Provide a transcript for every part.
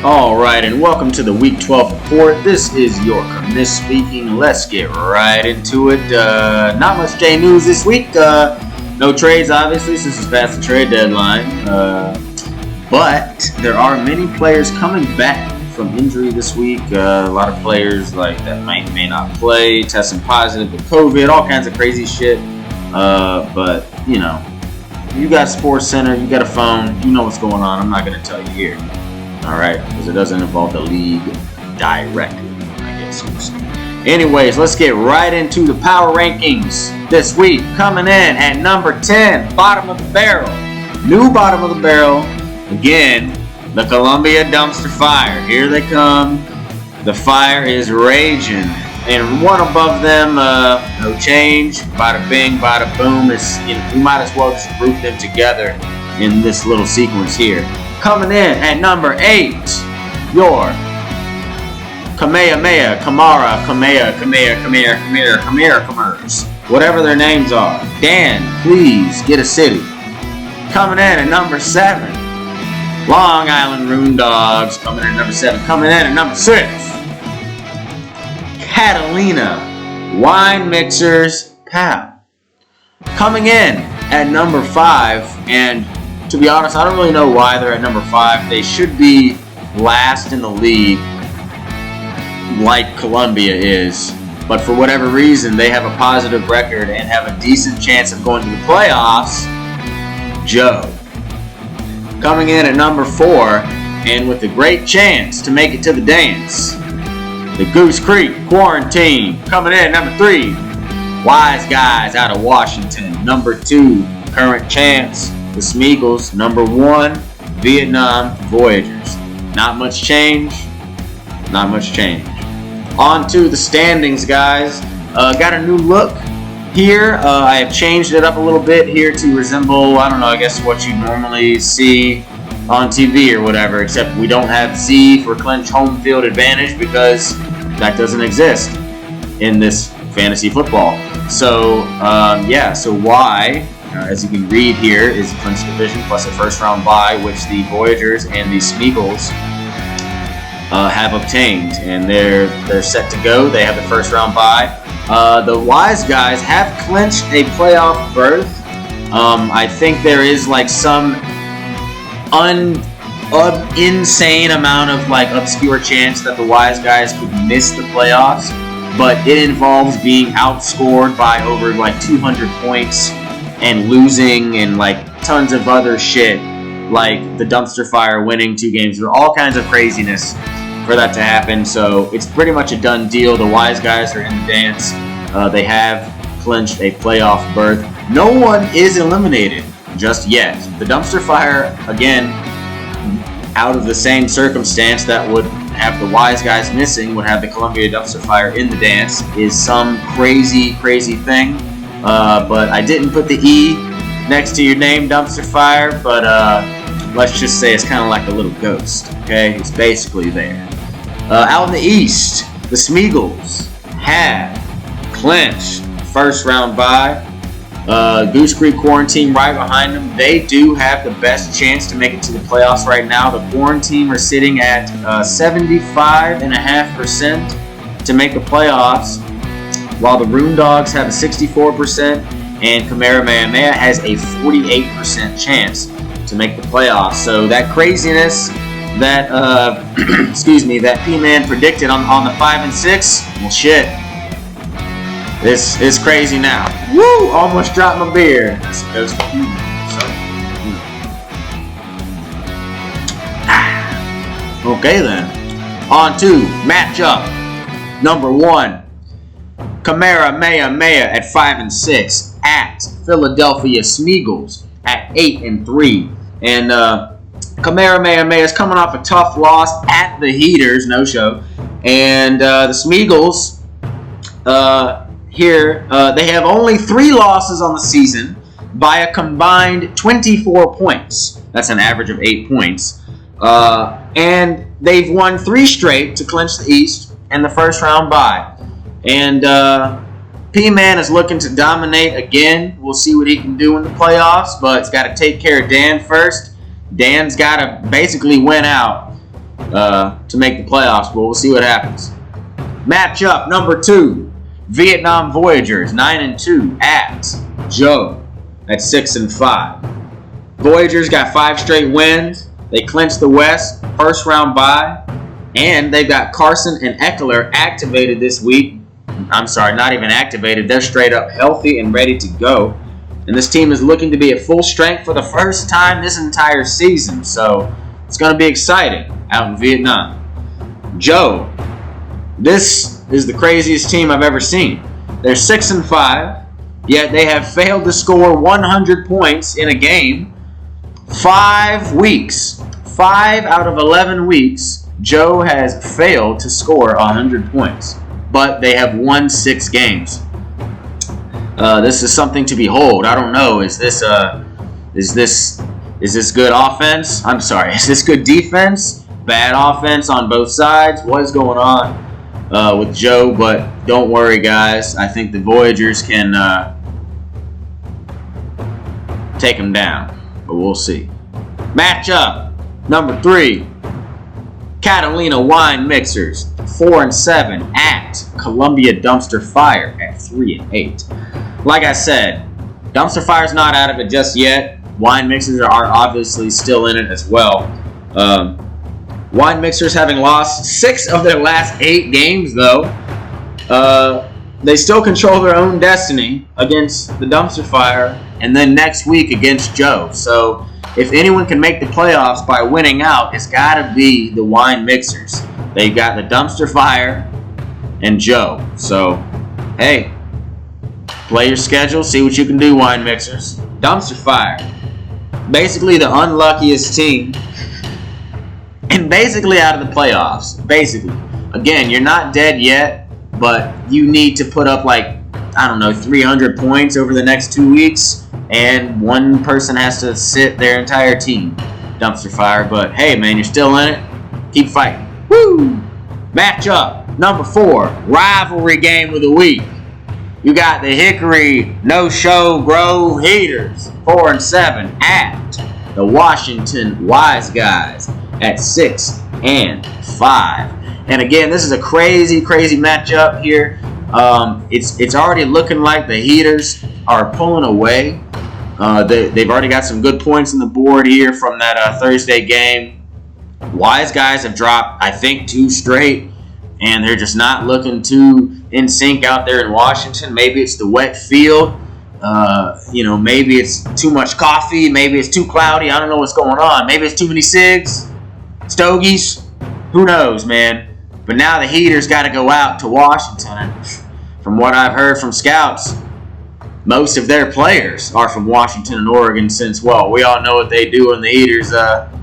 Alright, and welcome to the Week 12 report. This is your Miss speaking. Let's get right into it. Not much J news this week. No trades, obviously, since it's past the trade deadline. But there are many players coming back from injury this week. A lot of players that may not play, testing positive with COVID, all kinds of crazy shit. But, you know, you got Sports Center, you got a phone, you know what's going on. I'm not going to tell you here. Alright, because it doesn't involve the league directly, I guess you would say. Anyways, let's get right into the power rankings this week. Coming in at number 10, bottom of the barrel. New bottom of the barrel. Again, the Columbia Dumpster Fire. Here they come. The fire is raging. And one above them, no change. Bada bing, bada boom. We might as well just group them together in this little sequence here. Coming in at number 8, your Kamehameha, Kamara, Kamers, whatever their names are. Dan, please get a city. Coming in at number 7, Long Island Rune Dogs. Coming in at number 7. Coming in at number 6, Catalina Wine Mixers Pal. Coming in at number 5, and to be honest, I don't really know why they're at number 5. They should be last in the league like Columbia is. But for whatever reason, they have a positive record and have a decent chance of going to the playoffs. Joe. Coming in at number 4, and with a great chance to make it to the dance, the Goose Creek Quarantine. Coming in at number 3, Wise Guys out of Washington. Number 2, current chance, the Smeagol's. Number 1, Vietnam Voyagers. Not much change. Not much change. On to the standings, guys. Got a new look here. I have changed it up a little bit here to resemble, I don't know, I guess what you normally see on TV or whatever, except we don't have Z for clinch home field advantage because that doesn't exist in this fantasy football. So, so Y, as you can read here, is clinch division plus a first round bye, which the Voyagers and the Smeagol's have obtained, and they're set to go. They have the first round bye. The Wise Guys have clinched a playoff berth. I think there is some insane amount of obscure chance that the Wise Guys could miss the playoffs, but it involves being outscored by over 200 points and losing and tons of other shit, like the Dumpster Fire winning 2 games. There are all kinds of craziness for that to happen, so it's pretty much a done deal. The Wise Guys are in the dance. They have clinched a playoff berth. No one is eliminated just yet. The Dumpster Fire, again, out of the same circumstance that would have the Wise Guys missing, would have the Columbia Dumpster Fire in the dance, is some crazy thing. But I didn't put the E next to your name, Dumpster Fire, but let's just say it's kind of like a little ghost, okay? It's basically there. Out in the East, the Smeagol's have clinched first round bye. Goose Creek Quarantine right behind them. They do have the best chance to make it to the playoffs right now. The Quarantine are sitting at 75.5% to make the playoffs, while the Rune Dogs have a 64%, and Kamehameha has a 48% chance to make the playoffs. So that craziness that that P-Man predicted on the 5 and 6, well, shit, this is crazy now. Woo! Almost dropped my beer. That's a ghost of humor. Okay then. On to matchup number 1. Kamehameha at 5 and 6 at Philadelphia Smeagol's at 8 and 3. And Kamehameha is coming off a tough loss at the Heaters, no show. And the Smeagol's they have only 3 losses on the season by a combined 24 points. That's an average of 8 points. And they've won 3 straight to clinch the East and the first round bye. And P-Man is looking to dominate again. We'll see what he can do in the playoffs, but it's got to take care of Dan first. Dan's got to basically win out to make the playoffs, but we'll see what happens. Matchup number 2, Vietnam Voyagers 9-2 at Joe at 6-5. Voyagers got 5 straight wins. They clinched the West, first round bye, and they've got Carson and Eckler activated this week. I'm sorry, not even activated. They're straight up healthy and ready to go. And this team is looking to be at full strength for the first time this entire season. So it's going to be exciting out in Vietnam. Joe, this is the craziest team I've ever seen. They're 6-5, yet they have failed to score 100 points in a game. 5 weeks, 5 out of 11 weeks, Joe has failed to score 100 points. But they have won 6 games. This is something to behold. I don't know. Is this good offense? I'm sorry. Is this good defense? Bad offense on both sides? What is going on with Joe? But don't worry, guys. I think the Voyagers can take him down. But we'll see. Matchup number 3. Catalina Wine Mixers 4-7 at Columbia Dumpster Fire at 3-8. Like I said, Dumpster Fire's not out of it just yet. Wine Mixers are obviously still in it as well. Wine Mixers having lost 6 of their last 8 games, though. They still control their own destiny against the Dumpster Fire, and then next week against Joe. So if anyone can make the playoffs by winning out, it's got to be the Wine Mixers. They've got the Dumpster Fire and Joe. So, hey, play your schedule, see what you can do, Wine Mixers. Dumpster Fire, basically the unluckiest team, and basically out of the playoffs. Basically. Again, you're not dead yet, but you need to put up 300 points over the next 2 weeks, and one person has to sit their entire team. Dumpster Fire, but hey, man, you're still in it. Keep fighting. Woo! Matchup number 4, rivalry game of the week. You got the Hickory No-Show Grove Heaters 4-7 at the Washington Wise Guys at 6-5. And again, this is a crazy matchup here. It's already looking like the Heaters are pulling away. They've already got some good points on the board here from that Thursday game. Wise Guys have dropped, I think, 2 straight, and they're just not looking too in sync out there in Washington. Maybe it's the wet field. Maybe it's too much coffee. Maybe it's too cloudy. I don't know what's going on. Maybe it's too many cigs, stogies. Who knows, man? But now the Heaters got to go out to Washington. And from what I've heard from scouts, most of their players are from Washington and Oregon since, well, we all know what they do in the Heaters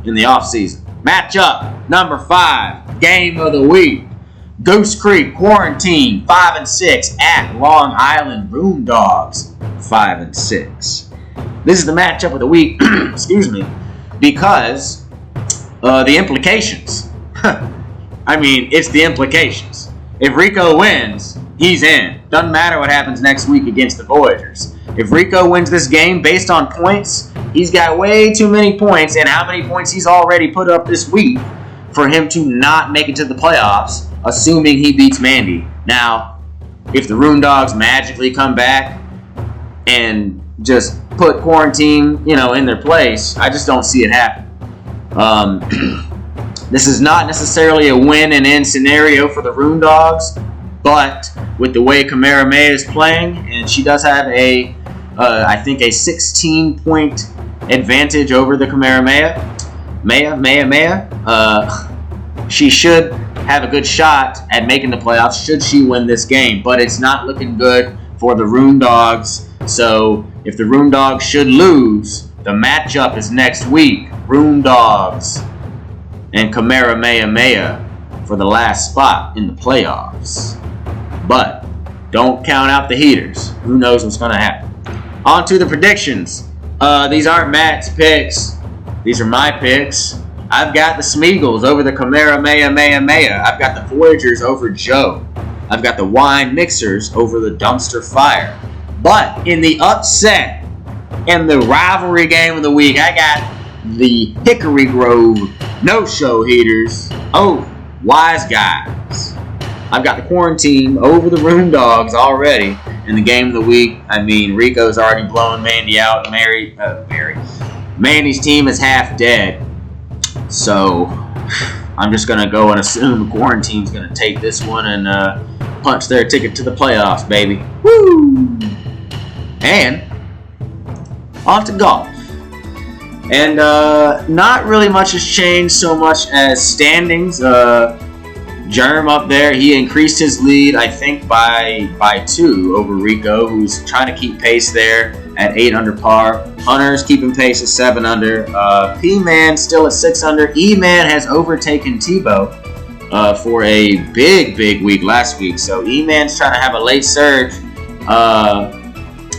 in the offseason. Matchup number 5, game of the week. Goose Creek Quarantine 5-6 at Long Island Boondogs 5-6. This is the matchup of the week, excuse me, because the implications. I mean, it's the implications. If Rico wins, he's in. Doesn't matter what happens next week against the Voyagers. If Rico wins this game based on points, he's got way too many points, and how many points he's already put up this week for him to not make it to the playoffs, assuming he beats Mandy. Now, if the Roondogs magically come back and just put Quarantine, in their place, I just don't see it happen. This is not necessarily a win and in scenario for the Roondogs, but with the way Kamehameha is playing, and she does have I think a 16-point advantage over the Kamehameha. She should have a good shot at making the playoffs should she win this game, but it's not looking good for the Roondogs. So if the Roondogs should lose, the matchup is next week. Roondogs and Kamehameha for the last spot in the playoffs. But don't count out the Heaters. Who knows what's going to happen. On to the predictions. These aren't Matt's picks. These are my picks. I've got the Smeagol's over the Kamehameha. I've got the Voyagers over Joe. I've got the Wine Mixers over the Dumpster Fire. But in the upset and the rivalry game of the week, I got the Hickory Grove no-show haters. Oh, wise guys. I've got the quarantine over the Room Dogs already. In the game of the week, I mean, Rico's already blowing Mandy out. Mandy's team is half dead. So, I'm just going to go and assume the quarantine's going to take this one and punch their ticket to the playoffs, baby. Woo! And on to golf. And not really much has changed so much as standings. Germ up there, he increased his lead, I think, by 2 over Rico, who's trying to keep pace there at 8 under par. Hunter's keeping pace at 7 under. P-Man still at 6 under. E-Man has overtaken Tebow for a big week last week. So E-Man's trying to have a late surge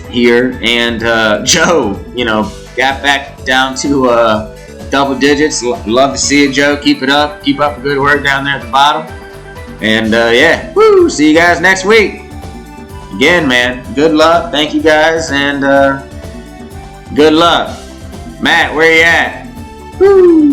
here. And Joe, got back down to double digits. Love to see it, Joe. Keep it up. Keep up the good work down there at the bottom. And yeah, woo! See you guys next week. Again, man, good luck. Thank you guys, and good luck. Matt, where you at? Woo!